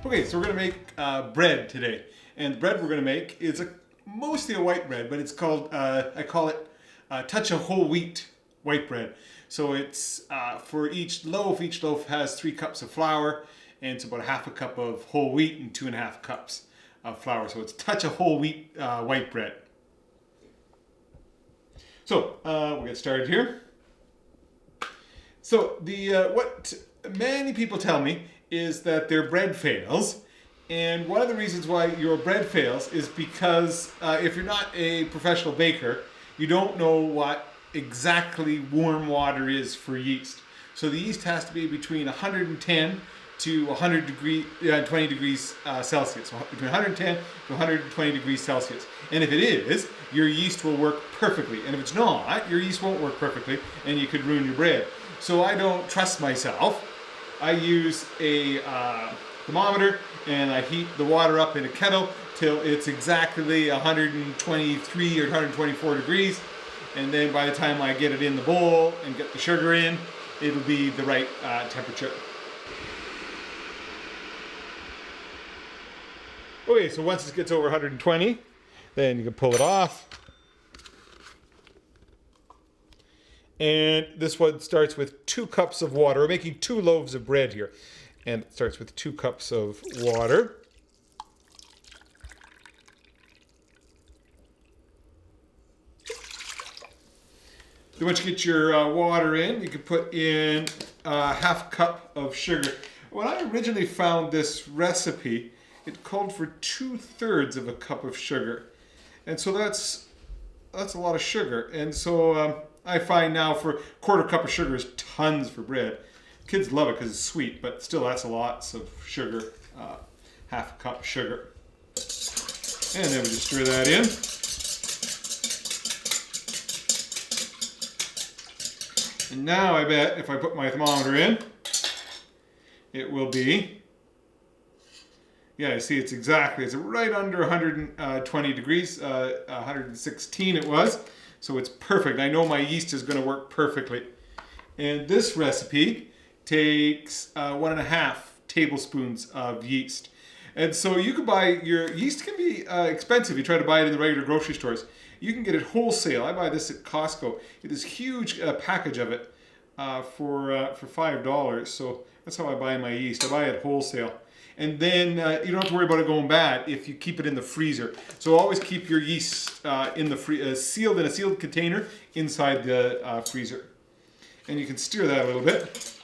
Okay, so we're going to make bread today. And the bread we're going to make is mostly a white bread, but it's called, I call it touch of whole wheat white bread. So it's for each loaf has 3 cups of flour, and it's about ½ cup of whole wheat and 2½ cups of flour. So it's touch of whole wheat white bread. So we'll get started here. So what many people tell me is that their bread fails. And one of the reasons why your bread fails is because if you're not a professional baker, you don't know what exactly warm water is for yeast. So the yeast has to be between 110 to 120 degrees Celsius. So between 110 to 120 degrees Celsius. And if it is, your yeast will work perfectly. And if it's not, your yeast won't work perfectly and you could ruin your bread. So I don't trust myself. I use a thermometer and I heat the water up in a kettle till it's exactly 123 or 124 degrees. And then by the time I get it in the bowl and get the sugar in, it'll be the right temperature. Okay, so once it gets over 120, then you can pull it off. And this one starts with 2 cups of water. We're making 2 loaves of bread here. And it starts with 2 cups of water. Then once you get your water in, you can put in ½ cup of sugar. When I originally found this recipe, it called for 2/3 of a cup of sugar. And so that's a lot of sugar. And so I find now for 1/4 cup of sugar is tons for bread. Kids love it because it's sweet, but still that's lots of sugar, ½ cup sugar. And then we just stir that in. And now I bet if I put my thermometer in, it will be, yeah, you see it's right under 120 degrees, 116 it was. So it's perfect. I know my yeast is going to work perfectly. And this recipe takes 1½ tablespoons of yeast. And so you can buy, your yeast can be expensive. You try to buy it in the regular grocery stores. You can get it wholesale. I buy this at Costco. Get this huge package of it for $5. So that's how I buy my yeast. I buy it wholesale. And then you don't have to worry about it going bad if you keep it in the freezer. So always keep your yeast in the sealed in a sealed container inside the freezer. And you can stir that a little bit.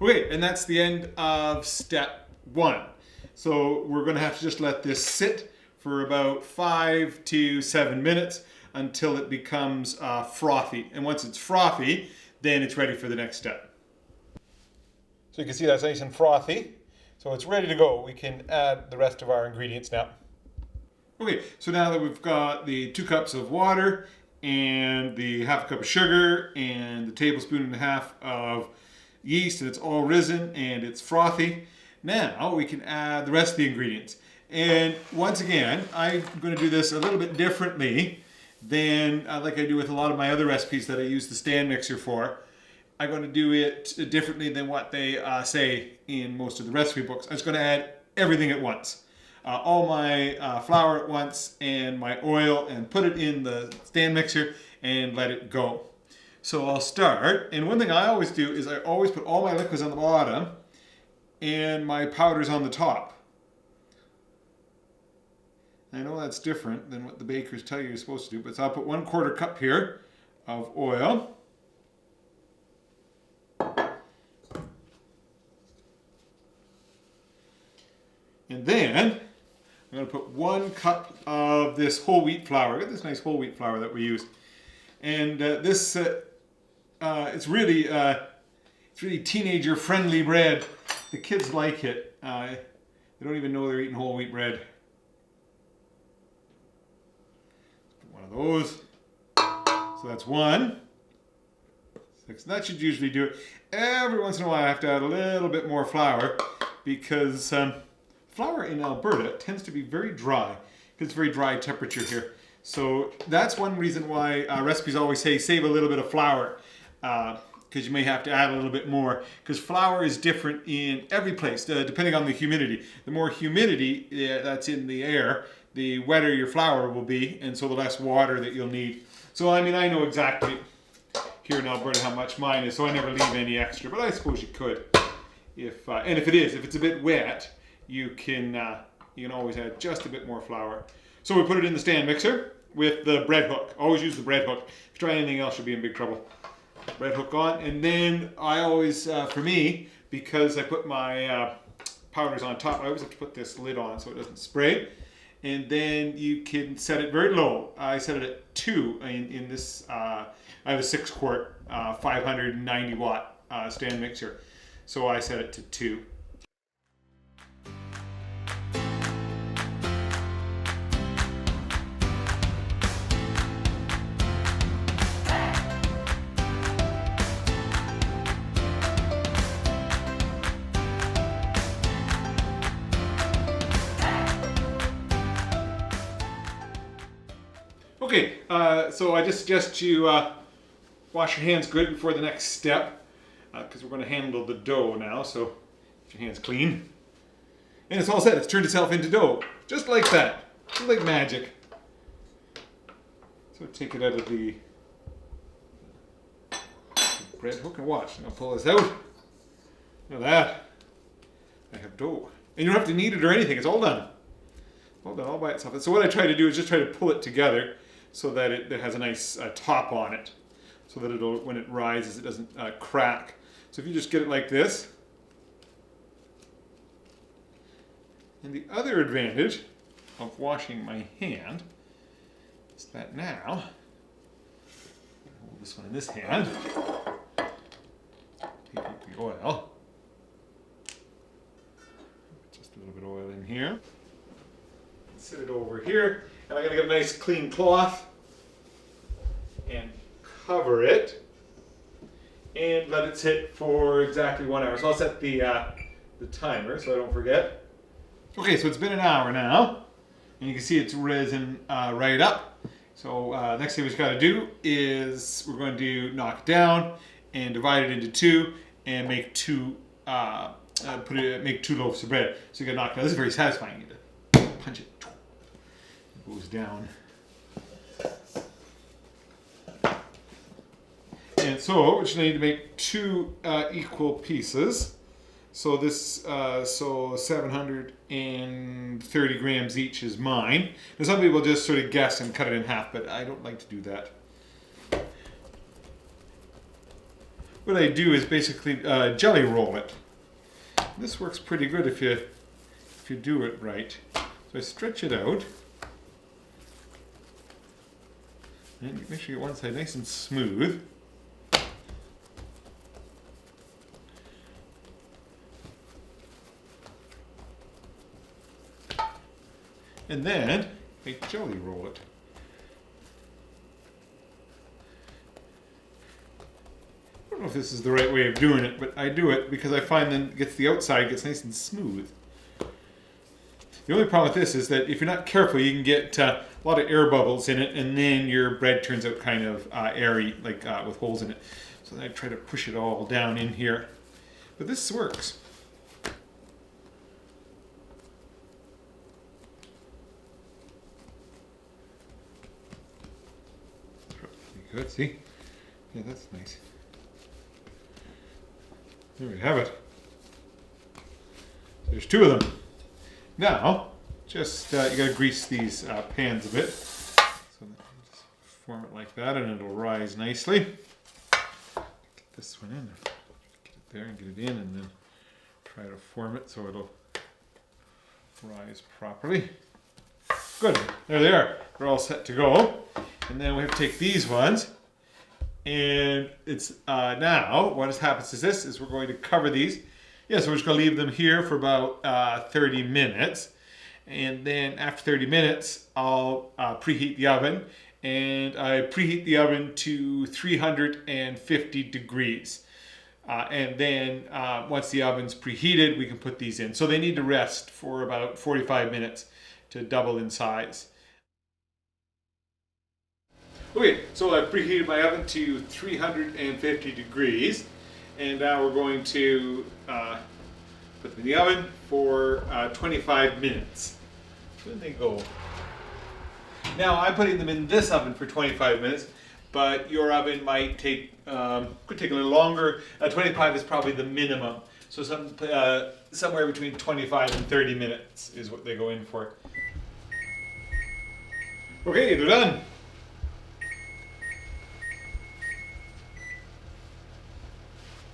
Okay, and that's the end of step 1. So we're going to have to just let this sit for about 5 to 7 minutes until it becomes frothy. And once it's frothy, then it's ready for the next step. So you can see that's nice and frothy. So it's ready to go. We can add the rest of our ingredients now. Okay, so now that we've got the 2 cups of water and the ½ cup of sugar and the 1.5 tablespoons of yeast, and it's all risen and it's frothy, now we can add the rest of the ingredients. And once again, I'm going to do this a little bit differently than like I do with a lot of my other recipes that I use the stand mixer for. I'm going to do it differently than what they say in most of the recipe books. I'm just going to add everything at once. All my flour at once and my oil, and put it in the stand mixer and let it go. So I'll start, and one thing I always do is I always put all my liquids on the bottom and my powders on the top. I know that's different than what the bakers tell you you're supposed to do, but so I'll put 1/4 cup here of oil. And then I'm going to put 1 cup of this whole wheat flour. Look at this nice whole wheat flour that we use. And this it's really teenager friendly bread. The kids like it. They don't even know they're eating whole wheat bread. One of those. So that's 1. 6. That should usually do it. Every once in a while I have to add a little bit more flour because flour in Alberta tends to be very dry because it's very dry temperature here. So that's one reason why recipes always say save a little bit of flour because you may have to add a little bit more, because flour is different in every place depending on the humidity. The more humidity that's in the air, the wetter your flour will be, and so the less water that you'll need. So I mean, I know exactly here in Alberta how much mine is, so I never leave any extra, but I suppose you could. If if it's a bit wet, you can always add just a bit more flour. So we put it in the stand mixer with the bread hook. Always use the bread hook. If you try anything else, you'll be in big trouble. Bread hook on, and then I always, for me, because I put my powders on top, I always have to put this lid on so it doesn't spray. And then you can set it very low. I set it at 2 in this. I have a 6-quart, 590 watt stand mixer, so I set it to 2. Okay, so I just suggest you wash your hands good before the next step, because we're going to handle the dough now, so get your hands clean. And it's all set. It's turned itself into dough, just like that, just like magic. So take it out of the bread hook and watch. I'm going to pull this out. Look at that. I have dough. And you don't have to knead it or anything. It's all done. All done all by itself. So what I try to do is just try to pull it together so that it has a nice top on it, so that it'll, when it rises, it doesn't crack. So if you just get it like this. And the other advantage of washing my hand is that now, hold this one in this hand, take out the oil, just a little bit of oil in here, sit it over here, and I'm going to get a nice clean cloth and cover it and let it sit for exactly 1 hour. So I'll set the timer so I don't forget. Okay, so it's been an hour now, and you can see it's risen right up. So next thing we've got to do is we're going to knock it down and divide it into 2 and make 2 make 2 loaves of bread. So you got to knock it down. This is very satisfying. You have to punch it. It goes down. And so we need to make 2 equal pieces. So this, so 730 grams each is mine. And some people just sort of guess and cut it in half, but I don't like to do that. What I do is basically jelly roll it. This works pretty good if you do it right. So I stretch it out. And make sure you get one side nice and smooth. And then I jelly roll it. I don't know if this is the right way of doing it, but I do it because I find then it gets the outside gets nice and smooth. The only problem with this is that if you're not careful, you can get a lot of air bubbles in it, and then your bread turns out kind of airy, like with holes in it. So then I try to push it all down in here. But this works. Good, see? Yeah, that's nice. There we have it. There's 2 of them. Now, just you gotta grease these pans a bit. So just form it like that and it'll rise nicely. Get this one in. Get it there and get it in, and then try to form it so it'll rise properly. Good, there they are. They're all set to go. And then we have to take these ones, and it's now what happens is this is we're going to cover these. Yeah, so we're just going to leave them here for about 30 minutes, and then after 30 minutes I'll preheat the oven, and I preheat the oven to 350 degrees. And then once the oven's preheated, we can put these in. So they need to rest for about 45 minutes to double in size. Okay, so I've preheated my oven to 350 degrees, and now we're going to put them in the oven for 25 minutes. Where they go? Now I'm putting them in this oven for 25 minutes, but your oven might take could take a little longer. 25 is probably the minimum, so somewhere between 25 and 30 minutes is what they go in for. Okay, they're done.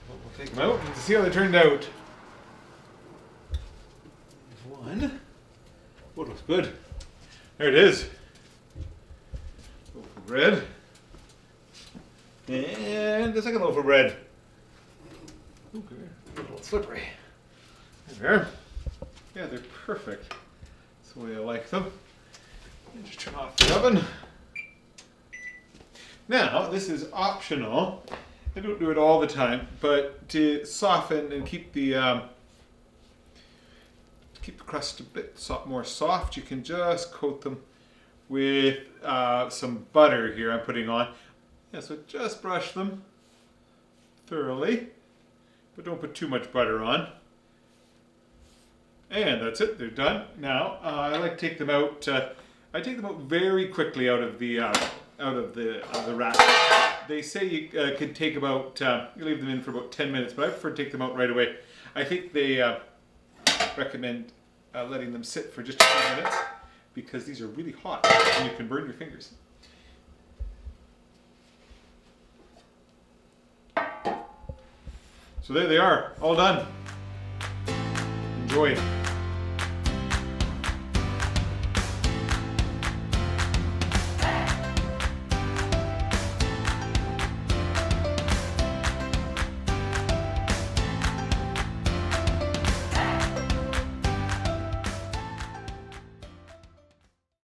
We'll take them out to see how they turned out. One. Oh, it looks good. There it is. Loaf of bread. And the second loaf of bread. Okay, a little slippery. There. Yeah, they're perfect. That's the way I like them. And just turn off the oven. Now, this is optional. I don't do it all the time, but to soften and keep the crust a bit more soft, you can just coat them with some butter here I'm putting on. Yeah, so just brush them thoroughly, but don't put too much butter on. And that's it, they're done. Now, I like to take them out. I take them out very quickly out of the wrap. They say you can take about, you leave them in for about 10 minutes, but I prefer to take them out right away. I think they recommend letting them sit for just a few minutes because these are really hot and you can burn your fingers. So there they are, all done. Enjoy.